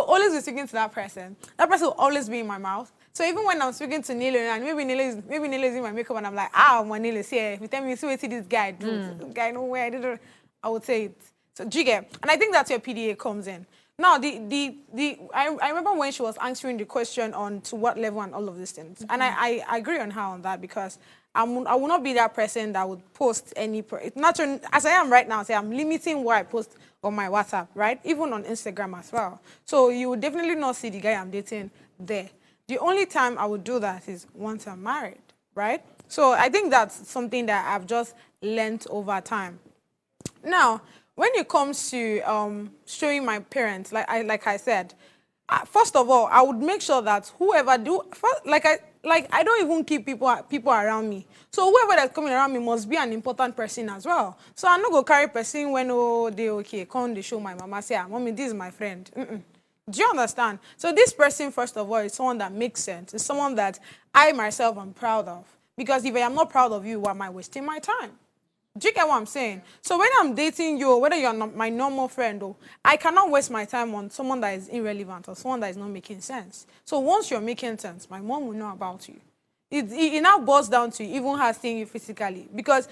always be speaking to that person. That person will always be in my mouth. So even when I'm speaking to Nilo, and maybe Nilo is in my makeup, and I'm like, my Nilo is here. If you tell me, see what this guy do, this guy know where I did it, I would say it. So do you get? And I think that's where PDA comes in. Now, I remember when she was answering the question on to what level and all of these things. And I agree on her on that because I will not be that person that would post any... as I am right now, say I'm limiting what I post on my WhatsApp, right? Even on Instagram as well. So you would definitely not see the guy I'm dating there. The only time I would do that is once I'm married, right? So I think that's something that I've just learned over time. Now, when it comes to showing my parents, like I said, first of all, I would make sure that whoever I don't even keep people around me. So whoever that's coming around me must be an important person as well. So I'm not gonna carry person when they show my mama say, mommy, this is my friend. Do you understand? So this person, first of all, is someone that makes sense. It's someone that I myself am proud of. Because if I am not proud of you, why am I wasting my time? Do you get what I'm saying? So when I'm dating you, whether you're not my normal friend, I cannot waste my time on someone that is irrelevant or someone that is not making sense. So once you're making sense, my mom will know about you. It now boils down to even her seeing you physically. Because,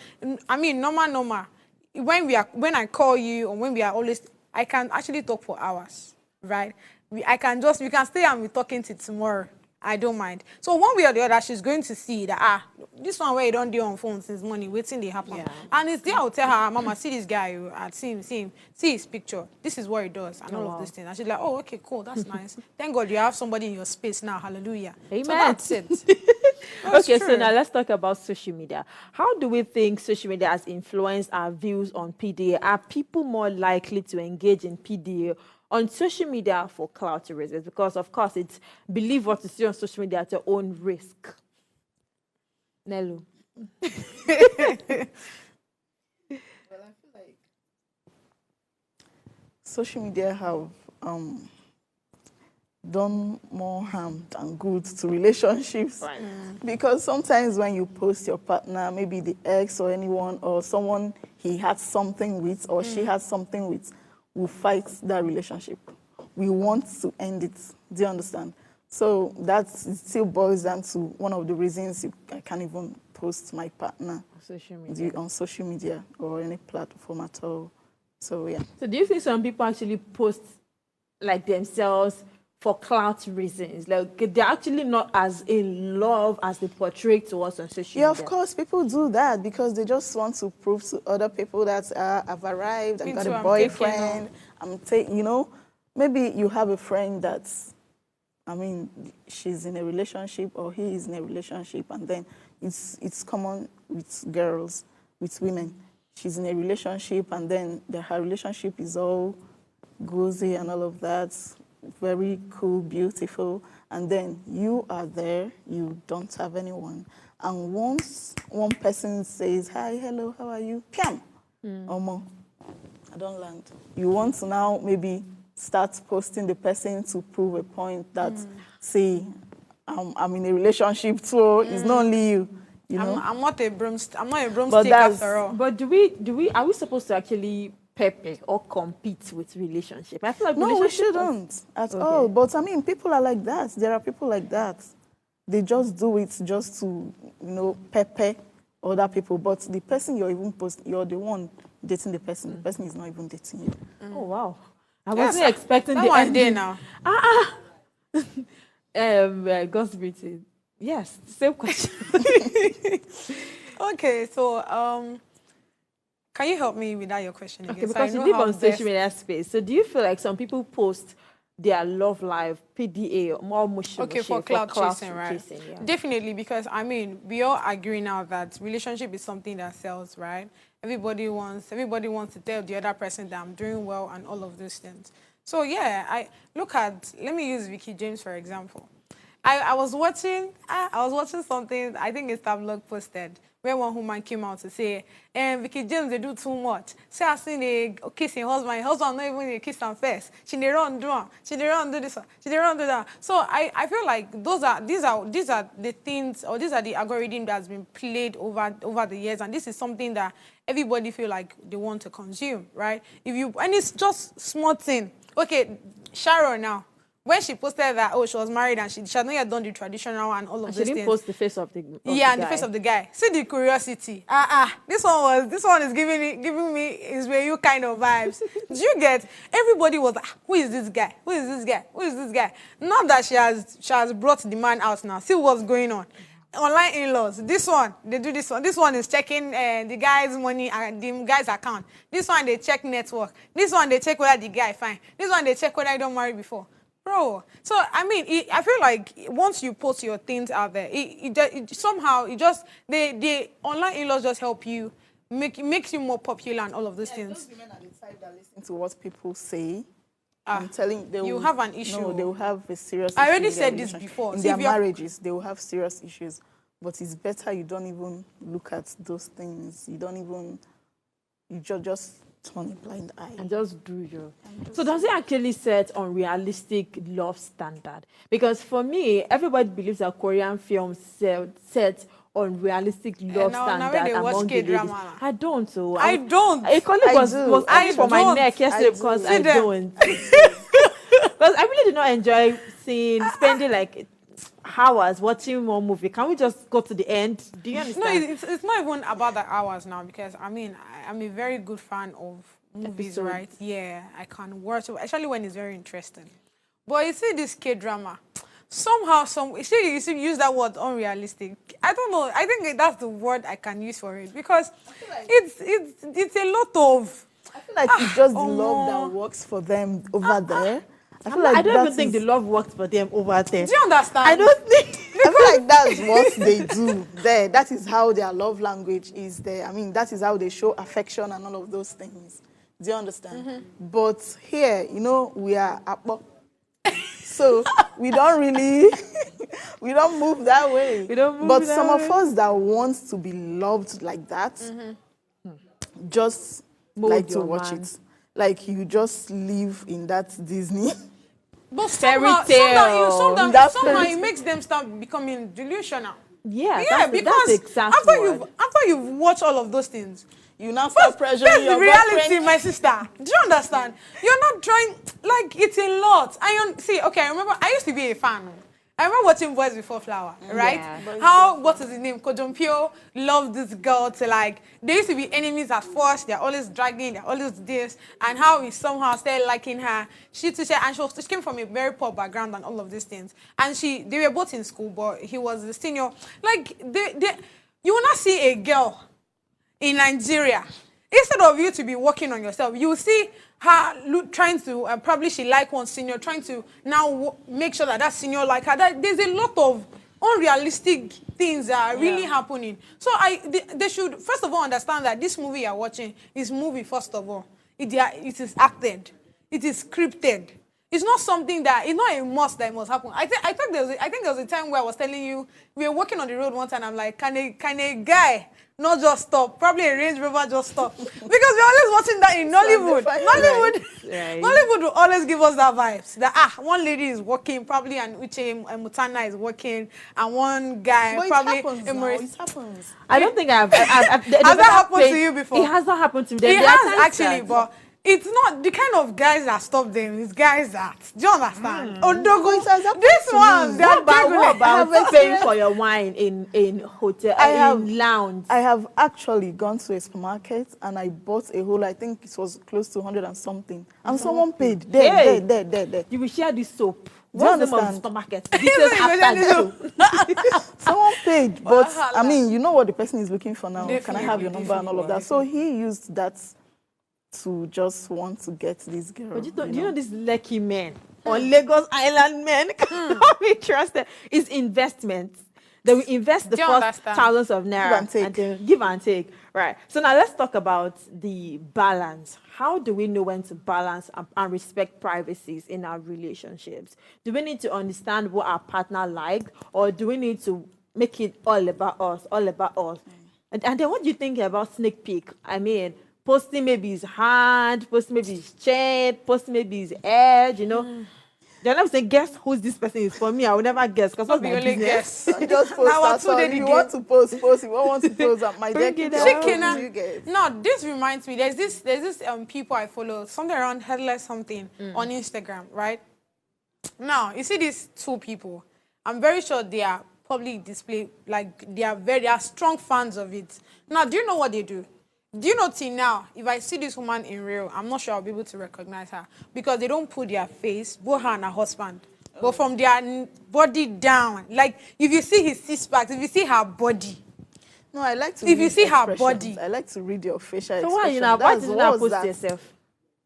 I mean, normal, when I call you or when we are always, I can actually talk for hours, right? We can stay and be talking till tomorrow. I don't mind. So one way or the other, she's going to see that, this one where you don't do on phone since morning, waiting they happen. Yeah. And it's there, I'll tell her, Mama, see this guy, see him, see his picture. This is what he does, and all of these things. And she's like, oh, okay, cool, that's nice. Thank God you have somebody in your space now, hallelujah. Amen. So that's it. Okay, so now let's talk about social media. How do we think social media has influenced our views on PDA? Are people more likely to engage in PDA on social media for clout reasons? Because, of course, it's believe what you see on social media at your own risk. Nelu. Well, I feel like social media have done more harm than good to relationships. Right. Because sometimes when you post your partner, maybe the ex or anyone or someone he had something with or she had something with, will fight that relationship. We want to end it. Do you understand? So that still boils down to one of the reasons I can't even post my partner on social media or any platform at all. So yeah. So do you think some people actually post like themselves for clout reasons? Like they're actually not as in love as they portray to us on social media? Yeah, of course, people do that because they just want to prove to other people that I've arrived, I've got a boyfriend, you know, maybe you have a friend that's, I mean, she's in a relationship or he is in a relationship, and then it's common with girls, with women. She's in a relationship, and then her relationship is all gozy and all of that, very cool, beautiful, and then you are there, you don't have anyone, And once one person says, hi, hello, how are you? Piam! Omo, I don't land. You want to now maybe start posting the person to prove a point that, say, I'm in a relationship too. It's not only you. You know? I'm not a broomstick after all. But are we supposed to actually pepper or compete with relationship? I feel like No, we relationship shouldn't at all. But I mean, people are like that. There are people like that. They just do it just to, pepper other people. But the person you're even you're the one dating the person. The person is not even dating you. Oh wow! I wasn't expecting the one day ending. now. God's greeting. Yes, same question. Okay, so can you help me without your question again? Okay, So because I you know live how on best- social media space. So do you feel like some people post their love life, PDA, more mushy Okay, for cloud chasing, right? Yeah. Definitely, because I mean, we all agree now that relationship is something that sells, right? Everybody wants to tell the other person that I'm doing well and all of those things. So yeah, let me use Vicky James for example. I was watching something, I think it's that blog posted, where one woman came out to say, Vicky James, they do too much. Say I seen a kissing husband not even a kiss and face. She dey run do am. She dey run do this one. She dey run do that. So I feel like these are the things, or these are the algorithm that's been played over the years, and this is something that everybody feel like they want to consume, right? And it's just small thing. Okay, Sharon now. When she posted that, she was married and she had not yet done the traditional and all of those things. She didn't post the face of the and the face of the guy. See the curiosity. This one is giving me you kind of vibes. Do you get? Everybody was like, who is this guy? Who is this guy? Who is this guy? Not that she has brought the man out now. See what's going on. Online in-laws. This one, they do this one. This one is checking the guy's money and the guy's account. This one, they check network. This one, they check whether the guy fine. This one, they check whether he don't marry before. Bro, so I mean, I feel like once you post your things out there, the online in-laws just help you, makes you more popular and all of those things. Those women are the type that listen to what people say. I'm telling you, you have an issue. No, they will have a serious issue. I already said this before. In their marriages, they will have serious issues. But it's better you don't even look at those things. You just turn a blind eye. And just do your... So does it actually set unrealistic love standard? Because for me, everybody believes that Korean films set unrealistic love standard among the ladies. I don't. So I don't. A colleague was asking for my neck yesterday because I don't. Because I really do not enjoy spending like hours watching one movie. Can we just go to the end? Do you understand? No, it's not even about the hours now, because I mean, I'm a very good fan of movies, right? Yeah, I can watch it, especially when it's very interesting. But you see this K-drama, somehow, you see use that word unrealistic. I don't know. I think that's the word I can use for it, because like it's a lot of... I feel like it's just the love that works for them over there. I don't even think the love works for them over there. Do you understand? I don't think. I feel like that's what they do there. That is how their love language is there. I mean, that is how they show affection and all of those things. Do you understand? But here, we are Akpo. So we don't really, we don't move that way. We don't move but that some way. of us that want to be loved like that, just like to watch it. Like you just live in that Disney. But Fairy somehow it makes them start becoming delusional. Yeah, because that's exactly after you've watched all of those things, you now start pressuring that's your the reality, boyfriend. my sister. Do you understand? You're not trying, like, it's a lot. I remember, I used to be a fan. I remember watching Boys Before Flower, right? Yeah. What is his name? Kojompio loved this girl to, like, they used to be enemies at first. They're always dragging, they're always this. And how he somehow started liking her. She came from a very poor background and all of these things. And they were both in school, but he was the senior. Like, you will not see a girl in Nigeria. Instead of you to be working on yourself, you will see her trying to, probably she like one senior, trying to now make sure that senior like her. There's a lot of unrealistic things that are really happening. So they should, first of all, understand that this movie you're watching is movie, first of all. It is acted. It is scripted. It's not something that, it's not a must that it must happen. I think there was a time where I was telling you, we were walking on the road one time, I'm like, can a guy not just stop? Probably a Range Rover just stop. Because we're always watching that in Nollywood. Right. Nollywood will always give us that vibes. That one lady is walking, probably an Uche Mutana is walking, and one guy But probably it happens now. It happens. I don't think I've has that happened to you before? It has not happened to me. It has actually, but it's not the kind of guys that stop them. It's guys that, do you understand? Odogo, this one, they're what about paying for your wine in hotel, in lounge? I have actually gone to a supermarket and I bought a whole, I think it was close to 100 and something. And someone paid. There. You will share this soap. Do you What's the name of the understand? supermarket? Details after the show. Someone paid, but I mean, you know what the person is looking for now. Can I Definitely, have your number and all of that? So he used that to just want to get this girl. But do you know these lucky men or Lagos Island men cannot be trusted? It's investments. They will invest the Do you first understand? thousands of naira and take. then give and take. Right. So now let's talk about the balance. How do we know when to balance and respect privacies in our relationships? Do we need to understand what our partner likes, or do we need to make it all about us, all about us? And then what do you think about sneak peek? I mean, posting maybe his hand, posting maybe his chin, posting maybe his edge, you know. They're not saying, guess who this person is. For me, I would never guess, because what's my only business? guess. You just post Now, that song. If you want to post. If you don't want to post, my deck. Chicken. No, this reminds me. There's this people I follow, something around headless something on Instagram, right? Now you see these two people. I'm very sure they are public display, like they are strong fans of it. Now, do you know what they do? Do you know till now, if I see this woman in real, I'm not sure I'll be able to recognize her, because they don't put their face, both her and her husband, but from their body down. Like if you see his six-pack, if you see her body. No, I like to. If you read see her expressions. body. I like to read your facial So expression. why did you not post yourself?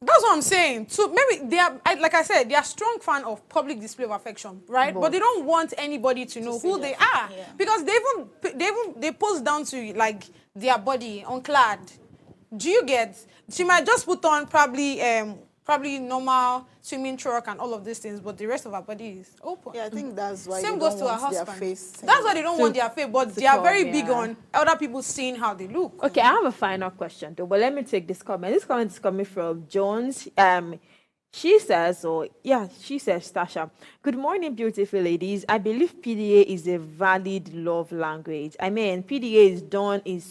That's what I'm saying. So maybe they are, like I said, they are strong fan of public display of affection, right? But they don't want anybody to know who they are, because they post down to like their body unclad. Do you get? She might just put on probably normal swimming truck and all of these things, but the rest of her body is open. Yeah, I think that's why Same they goes don't to her want their husband. face seen. That's why they don't want their face, but they are very big yeah. on other people seeing how they look. Okay, I have a final question though, but let me take this comment. This comment is coming from Jones. She says, Tasha, good morning, beautiful ladies. I believe PDA is a valid love language. I mean, PDA done in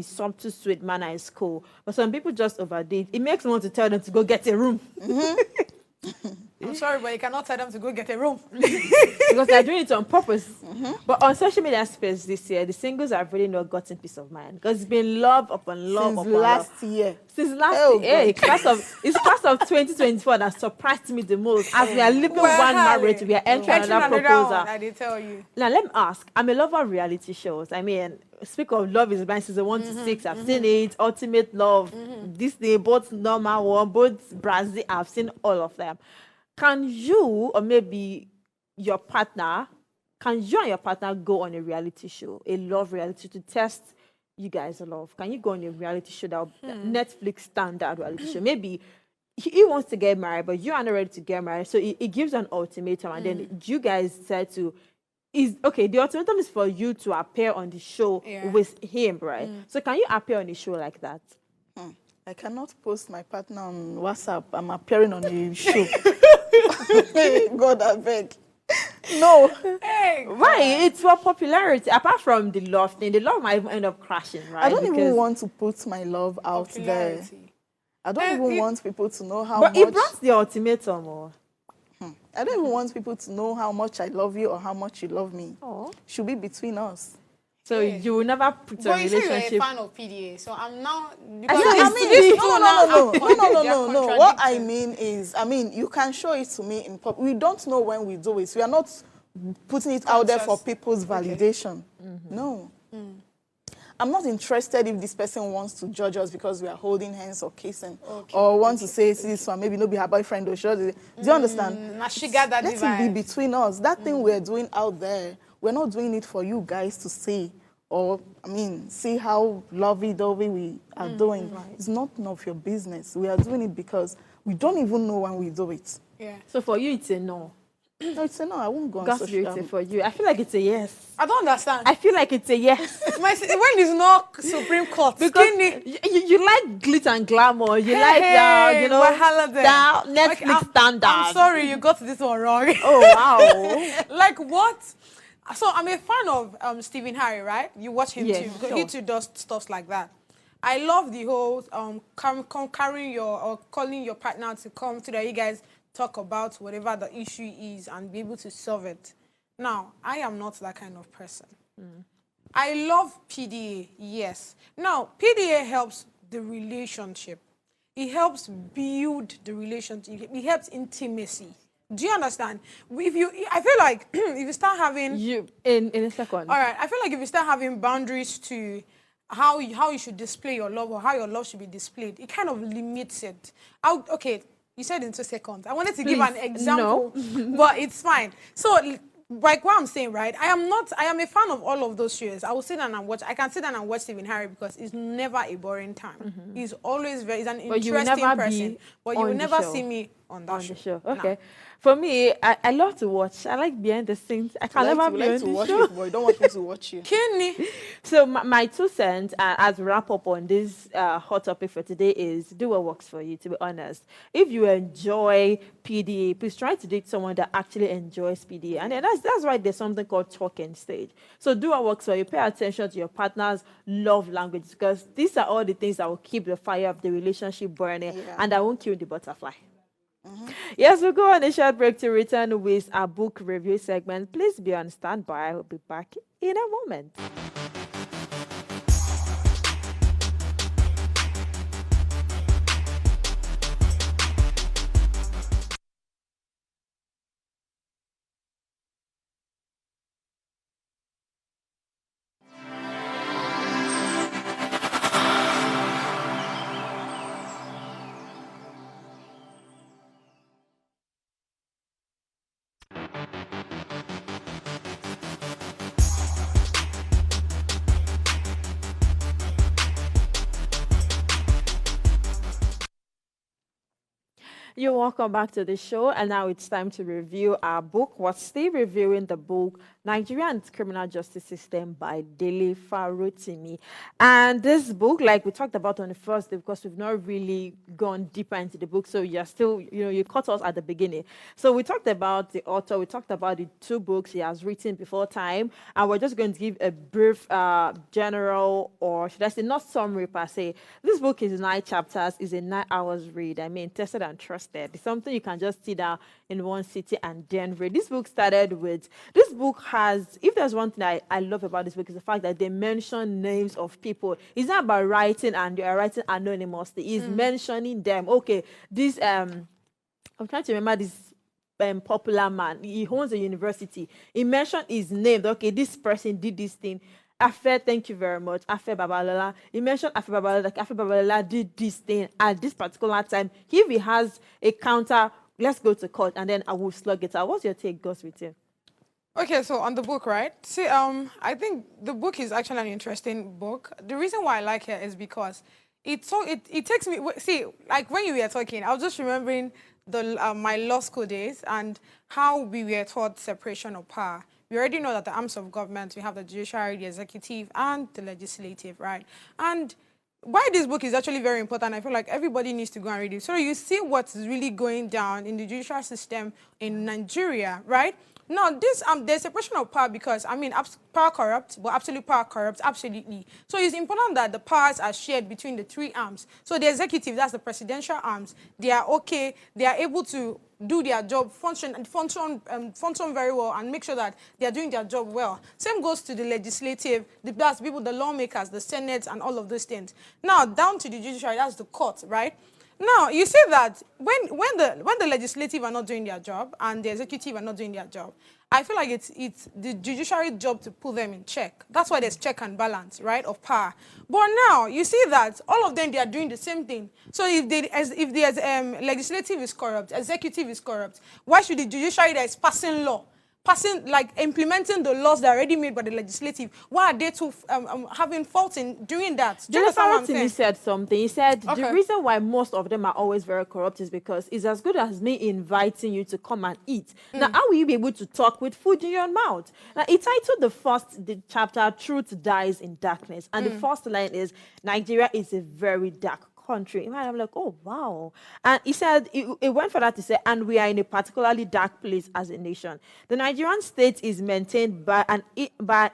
subtle, sweet manner is cool, but some people just overdo it. It makes me want to tell them to go get a room. I'm sorry, but you cannot tell them to go get a room. Because they're doing it on purpose. But on social media space this year, the singles have really not gotten peace of mind, because it's been love upon love Since upon last love. year. Since last year, it's class of 2024 that surprised me the most. As we are leaving one marriage, we are entering another proposal. I did tell you. Now let me ask. I'm a lover of reality shows. I mean, speak of Love is Blind season 1 to 6. I've seen it. Ultimate Love, Disney, both normal one, both Brazil. I've seen all of them. Can you, or maybe your partner, can you and your partner go on a reality show, a love reality, to test you guys' love? Can you go on a reality show, that Netflix standard reality show? Maybe he wants to get married, but you are not ready to get married, so it gives an ultimatum, and then you guys decide to. The ultimatum is for you to appear on the show with him, right? So can you appear on the show like that? I cannot post my partner on WhatsApp. I'm appearing on a show. God, I beg. No. Hey, Right, it's for popularity. Apart from the love thing, the love might even end up crashing, right? I don't even want to put my love out there. popularity. I don't even want people to know how But much. it brought the ultimatum, or? I don't even want people to know how much I love you or how much you love me. Oh. Should be between us. So you will never put a But you say you're a relationship. fan of PDA, so I'm now. Yeah, no. What I mean. mean is, you can show it to me in public. We don't know when we do it. We are not putting it out there for people's validation. No. I'm not interested if this person wants to judge us because we are holding hands or kissing, or want to say this one, maybe not be her boyfriend or sure. Do you understand? Now she got that Let it vibe. be between us. That thing we're doing out there, we're not doing it for you guys to see, or see how lovey-dovey we are doing. It's not none of your business. We are doing it because We don't even know when we do it. Yeah. So for you, it's a no. No, it's a no. I won't go on God's social beauty for you. I feel like it's a yes. I don't understand. I feel like it's a yes. When it's not Supreme Court, Because skinny. you like glitz and glamour. You Hey, like, hey, you know, Wahala there. that Netflix Okay, standard. I'm sorry, you got this one wrong. Oh, wow. Like what? So I'm a fan of Stephen Harry, right? You watch him Yes, too. Because sure. he too does stuff like that. I love the whole carrying or calling your partner to come to that you guys talk about whatever the issue is and be able to solve it. Now, I am not that kind of person. I love PDA, yes. Now, PDA helps the relationship. It helps build the relationship. It helps intimacy. Do you understand? I feel like if you start having... In a second. All right, I feel like if you start having boundaries to how you should display your love or how your love should be displayed, it kind of limits it. Okay, you said in 2 seconds. I wanted to give an example, but it's fine. So, like what I'm saying, right? I am a fan of all of those shows. I will sit down and watch. I can sit down and watch Stephen Harry because it's never a boring time. He's always he's an interesting person. But you will never see me on that show. Okay. No. For me, I love to watch. I like behind the scenes. I can never be on to the watch show. it, but you don't want me to watch you. Kenny. So my 2 cents as we wrap up on this hot topic for today is do what works for you, to be honest. If you enjoy PDA, please try to date someone that actually enjoys PDA. And then that's why there's something called talking stage. So do what works for you. Pay attention to your partner's love language because these are all the things that will keep the fire of the relationship burning and that won't kill the butterfly. Yes, we'll go on a short break to return with our book review segment. Please be on standby. I will be back in a moment. You're welcome back to the show, and now it's time to review our book. We're still reviewing the book Nigeria and its Criminal Justice System by Dele Farotimi. And this book, like we talked about on the first day, because we've not really gone deeper into the book, so you're still, you caught us at the beginning. So we talked about the author, we talked about the 2 books he has written before time, and we're just going to give a brief general, or should I say, not summary per se. This book is 9 chapters, is a 9 hours read. I mean, tested and trusted. It's something you can just sit down in one city and then read. This book started with, this book has, if there's one thing I love about this book is the fact that they mention names of people. It's not about writing and you're writing anonymously. It's mentioning them. Okay, this, I'm trying to remember this popular man. He owns a university. He mentioned his name. Okay, this person did this thing. Afe, thank you very much. Afe Babalola. He mentioned Afe Babalola. Like Afe Babalola did this thing at this particular time. If he has a counter, let's go to court and then I will slug it out. What's your take, Gus, with you? Okay, so on the book, right? See, I think the book is actually an interesting book. The reason why I like it is because it takes me. See, like when you were talking, I was just remembering my law school days and how we were taught separation of power. We already know that the arms of government, we have the judiciary, the executive, and the legislative, right? And why this book is actually very important, I feel like everybody needs to go and read it. So you see what's really going down in the judicial system in Nigeria, right? Now, there's separation of power because, I mean, power corrupts, but absolute power corrupts, absolutely. So it's important that the powers are shared between the 3 arms. So the executive, that's the presidential arms, they are okay, they are able to do their job, function very well and make sure that they are doing their job well. Same goes to the legislative, that's people, the lawmakers, the Senate, and all of those things. Now, down to the judiciary, that's the court, right? Now, you see that when the legislative are not doing their job and the executive are not doing their job, I feel like it's the judiciary job to put them in check. That's why there's check and balance, right, of power. But now, you see that all of them, they are doing the same thing. So if the legislative is corrupt, executive is corrupt, why should the judiciary that is passing law passing, like implementing the laws that are already made by the legislative? Why are they too having fault in doing that? Do you understand what I'm saying? He said something. He said Okay. the reason why most of them are always very corrupt is because it's as good as me inviting you to come and eat. Now, how will you be able to talk with food in your mouth? Now, he titled the chapter "Truth Dies in Darkness," and the first line is Nigeria is a very dark country. And I'm like, oh wow. And he said it went further to say, and we are in a particularly dark place as a nation. The Nigerian state is maintained by an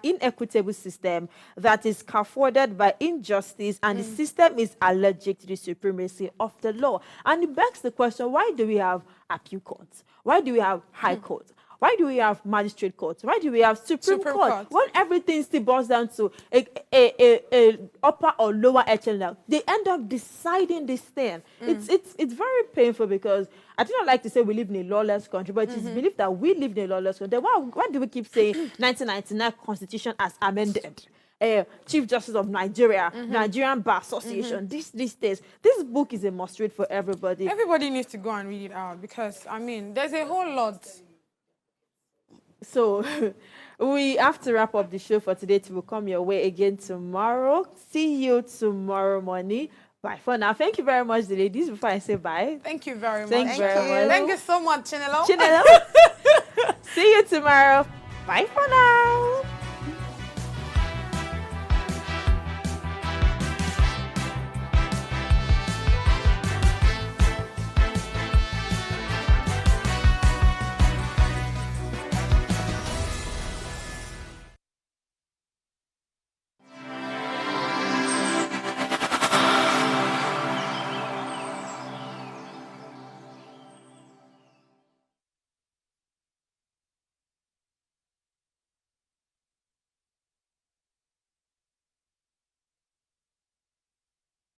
inequitable system that is scaffolded by injustice, and the system is allergic to the supremacy of the law. And it begs the question, why do we have appeal courts? Why do we have high courts? Why do we have magistrate courts? Why do we have Supreme Court? When everything still boils down to a upper or lower echelon, they end up deciding this thing. It's very painful because I do not like to say we live in a lawless country, but it's believed that we live in a lawless country. Why do we keep saying 1999 Constitution as amended? Chief Justice of Nigeria, Nigerian Bar Association, these days. This book is a must-read for everybody. Everybody needs to go and read it out because, I mean, there's a whole lot. So we have to wrap up the show for today. We'll come your way again tomorrow. See you tomorrow morning. Bye for now. Thank you very much, the ladies. Before I say bye. Thank you very much. Thank you very much. Thank you so much, Chinelo. See you tomorrow. Bye for now.